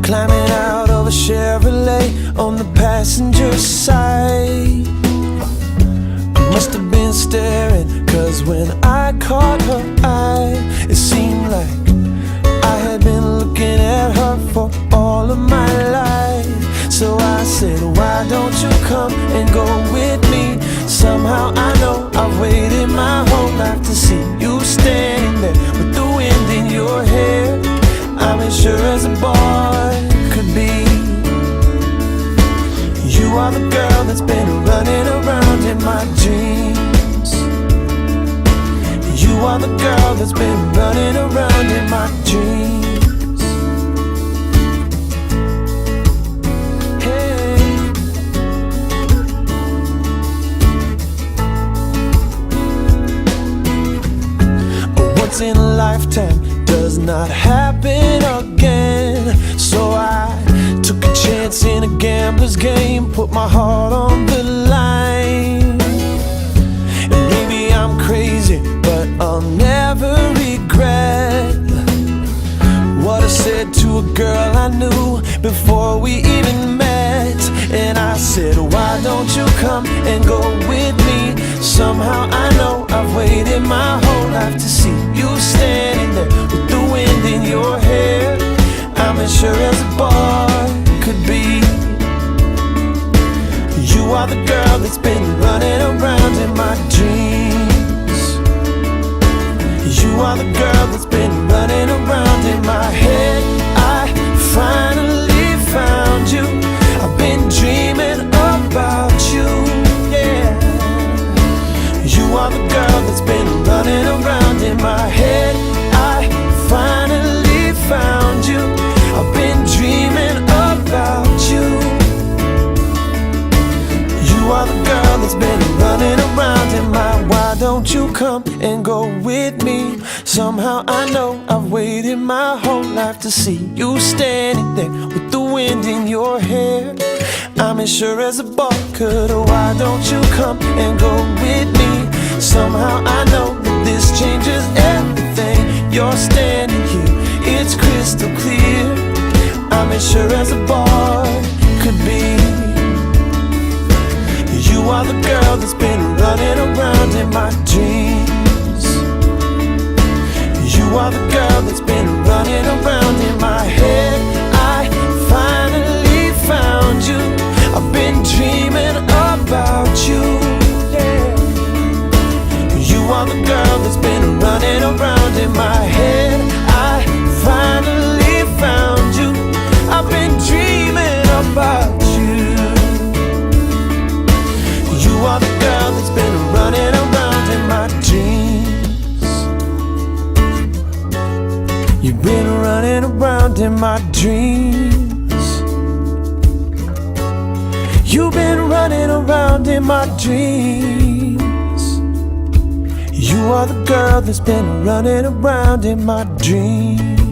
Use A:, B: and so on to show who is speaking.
A: climbing out of a Chevrolet on the passenger side. I must have been staring, 'cause when I caught her eye, it seemed like I had been looking at her for all of my life. So I said, why don't you come and go with me? Somehow I know I've waited my whole life to see you standing there with the wind in your hair. I'm as sure as a boy could be. You are the girl that's been running around in my dreams. You are the girl that's been running around in my dreams. Hey. Once in a lifetime does not happen again. So I took a chance in a gambler's game, put my heart on the line. And maybe I'm crazy, but I'll never regret what I said to a girl I knew before we even met. And I said, why don't you come and go with me? Somehow I know I've waited my whole life to see you standing there with the wind in your hair. I'm as sure as a boy could be. You are the girl that's been running around in my dreams. You are the girl that's been running around in my head. I finally found you. I've been dreaming about you, yeah. You are the girl that's been running around in my head. I finally found you. I've been dreaming about you. You are the girl that's been running around in my. Why don't you come and go with me? Somehow I know I've waited my whole life to see you standing there with the wind in your hair. I'm as sure as a boy could. Why don't you come and go with me? Somehow I know that this changes everything. You're standing here, it's crystal clear. I'm as sure as a boy could be. You are the girl that's been running around in my dreams. You are the girl that's been running around in my head. I finally found you. I've been dreaming about you, yeah. You are the girl that's been running around in my head. I finally found you. I've been dreaming about you. You are the girl that's been running around in my dreams. You've been running around in my dreams. You've been running around in my dreams. You are the girl that's been running around in my dreams.